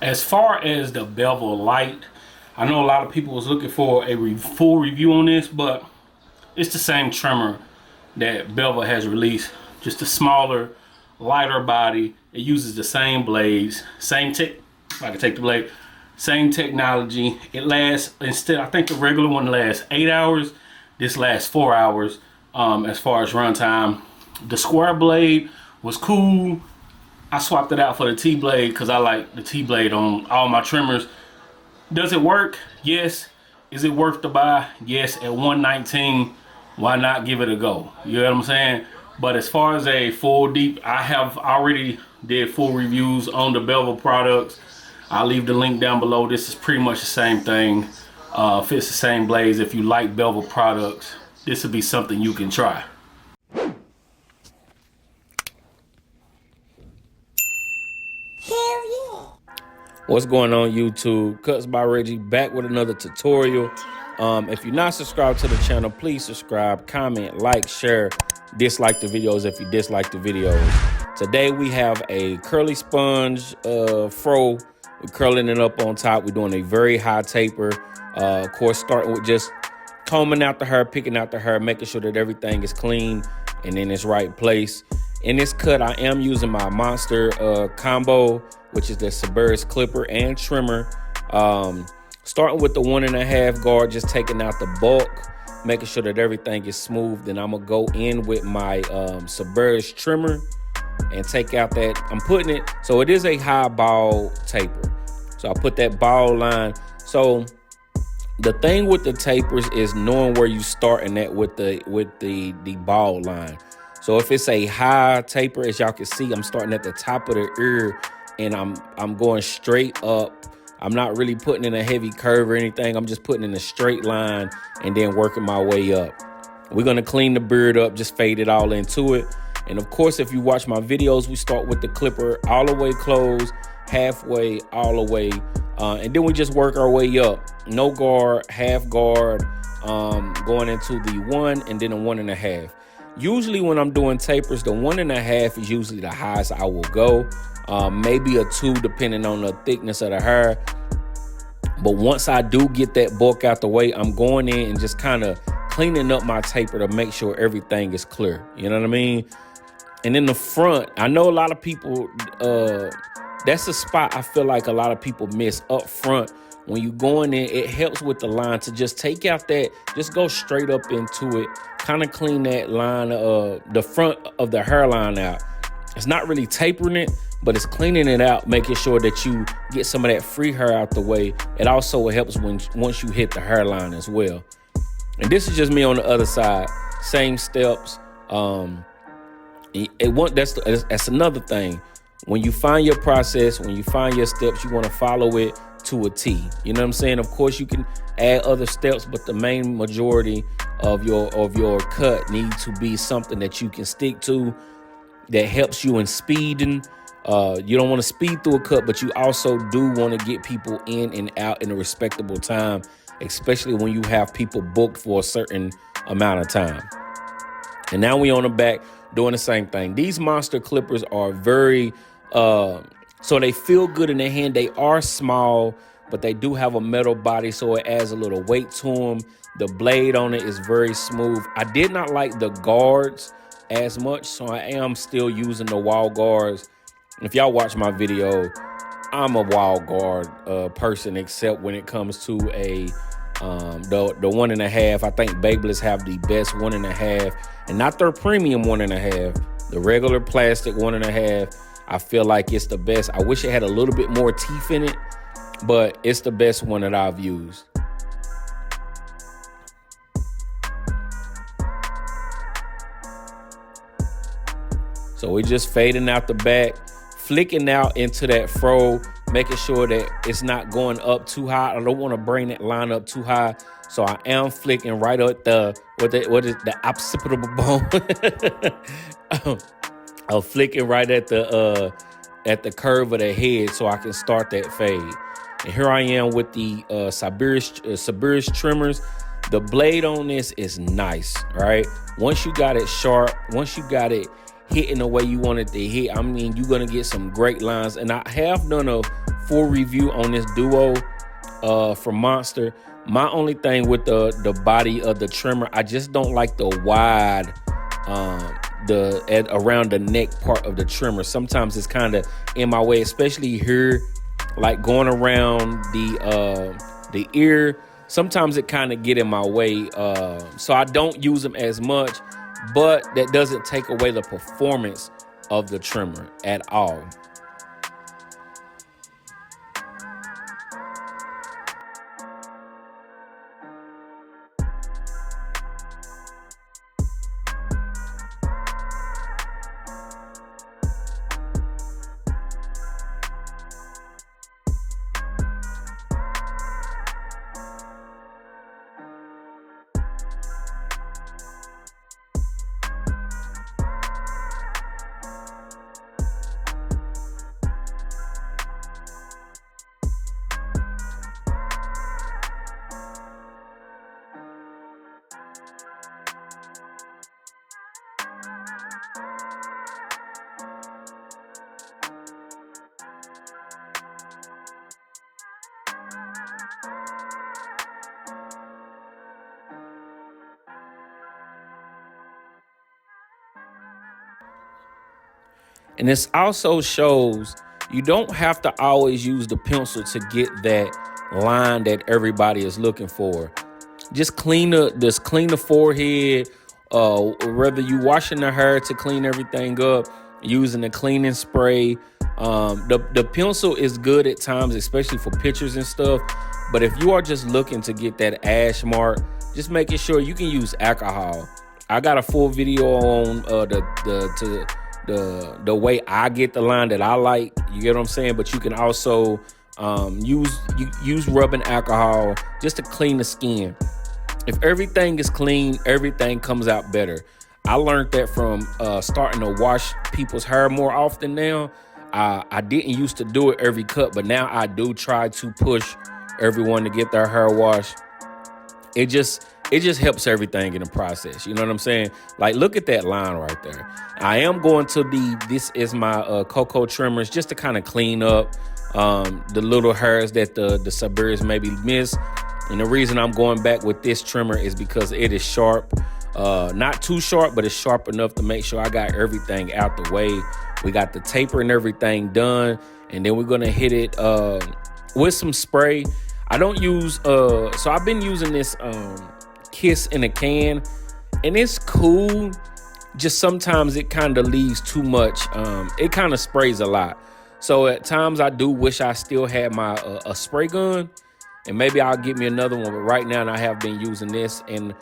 As far as the bevel light, I know a lot of people was looking for a full review on this, but it's the same trimmer that Bevel has released, just a smaller, lighter body. It uses the same blades, same tech. I can take the blade, same technology. It lasts, instead, I think the regular one lasts 8 hours. This lasts 4 hours as far as runtime. The square blade was cool. I swapped it out for the T-blade because I like the T-blade on all my trimmers. Does it work? Yes. Is it worth the buy? Yes. At $119, why not give it a go? You know what I'm saying? But as far as a full deep, I have already did full reviews on the Bevel products. I'll leave the link down below. This is pretty much the same thing. Fits the same blades. If you like Bevel products, this would be something you can try. What's going on, YouTube? Cuts by Reggie back with another tutorial. If you're not subscribed to the channel, please subscribe, comment, like, share, dislike the videos if you dislike the videos. Today we have a curly sponge fro. We're curling it up on top. We're doing a very high taper. Of course, starting with just combing out the hair, picking out the hair, making sure that everything is clean and in its right place. In this cut, I am using my Monster combo, which is the Cerberus clipper and trimmer. Starting with the 1.5 guard, just taking out the bulk, making sure that everything is smooth. Then I'm gonna go in with my Cerberus trimmer and take out that, I'm putting it, so it is a high ball taper. So I put that ball line. So the thing with the tapers is knowing where you starting at with the ball line. So if it's a high taper, as y'all can see, I'm starting at the top of the ear and I'm going straight up. I'm not really putting in a heavy curve or anything. I'm just putting in a straight line and then working my way up. We're gonna clean the beard up, just fade it all into it. And of course, if you watch my videos, we start with the clipper all the way closed, halfway, all the way. And then we just work our way up. No guard, half guard, going into the 1 and then a 1.5. Usually when I'm doing tapers, the 1.5 is usually the highest I will go. Maybe a 2 depending on the thickness of the hair. But once I do get that bulk out the way, I'm going in and just kind of cleaning up my taper to make sure everything is clear. You know what I mean? And in the front, I know a lot of people, that's a spot I feel like a lot of people miss up front. When you go in, it helps with the line to just take out that, just go straight up into it, kind of clean that line, the front of the hairline out. It's not really tapering it, but it's cleaning it out, making sure that you get some of that free hair out the way. It also helps once you hit the hairline as well. And this is just me on the other side, same steps. That's another thing. When you find your process, when you find your steps, you want to follow it to a T. You know what I'm saying? Of course, you can add other steps, but the main majority of your cut needs to be something that you can stick to, that helps you in speeding. You don't want to speed through a cut, but you also do want to get people in and out in a respectable time, especially when you have people booked for a certain amount of time. And now we on the back doing the same thing. These Monster clippers are very so they feel good in the hand. They are small, but they do have a metal body, so it adds a little weight to them. The blade on it is very smooth. I did not like the guards as much, so I am still using the Wahl guards. If y'all watch my video, I'm a Wahl guard person, except when it comes to the 1.5. I think Babyliss have the best 1.5, and not their premium 1.5. The regular plastic 1.5. I feel like it's the best. I wish it had a little bit more teeth in it, but it's the best one that I've used. So we're just fading out the back, flicking out into that fro, making sure that it's not going up too high. I don't want to bring that line up too high. So I am flicking right at the occipital bone. I'm flicking right at the curve of the head so I can start that fade. And here I am with the Cerberus trimmers. The blade on this is nice, right? Once you got it sharp, once you got it hitting the way you want it to hit, I mean, you're gonna get some great lines. And I have done a full review on this duo from Monster. My only thing with the body of the trimmer, I just don't like the wide around the neck part of the trimmer. Sometimes it's kind of in my way, especially here, like going around the ear. Sometimes it kind of get in my way, so I don't use them as much, but that doesn't take away the performance of the trimmer at all. And this also shows you don't have to always use the pencil to get that line that everybody is looking for. Just clean the forehead, whether you washing the hair to clean everything up, using the cleaning spray. The pencil is good at times, especially for pictures and stuff. But if you are just looking to get that ash mark, just making sure you can use alcohol. I got a full video on the way I get the line that I like. You get what I'm saying? But you can also use rubbing alcohol just to clean the skin. If everything is clean, everything comes out better. I learned that from starting to wash people's hair more often now. I didn't used to do it every cut, but now I do try to push everyone to get their hair washed. It just helps everything in the process. You know what I'm saying? Like, look at that line right there. I am going to this is my cocoa trimmers just to kind of clean up the little hairs that the Cerberus maybe miss. And the reason I'm going back with this trimmer is because it is sharp. Not too sharp, but it's sharp enough to make sure I got everything out the way. We got the taper and everything done. And then we're going to hit it with some spray. I don't use, so I've been using this Kiss in a can. And it's cool. Just sometimes it kind of leaves too much. It kind of sprays a lot. So at times I do wish I still had my a spray gun. And maybe I'll get me another one, but right now I have been using this. And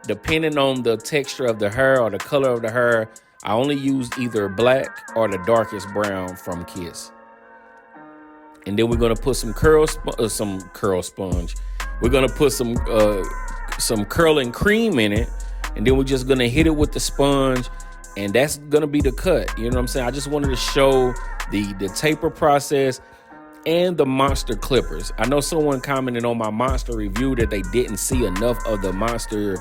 depending on the texture of the hair or the color of the hair, I only use either black or the darkest brown from Kiss. And then we're gonna put some curl sponge. We're gonna put some curling cream in it, and then we're just gonna hit it with the sponge, and that's gonna be the cut. You know what I'm saying? I just wanted to show the taper process and the Monster clippers. I know someone commented on my Monster review that they didn't see enough of the Monster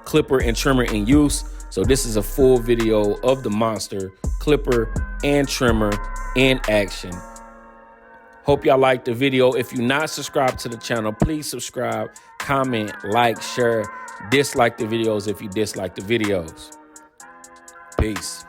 clipper and trimmer in use. So this is a full video of the Monster clipper and trimmer in action. Hope y'all liked the video. If you're not subscribed to the channel, please subscribe, comment, like, share, dislike the videos if you dislike the videos. Peace.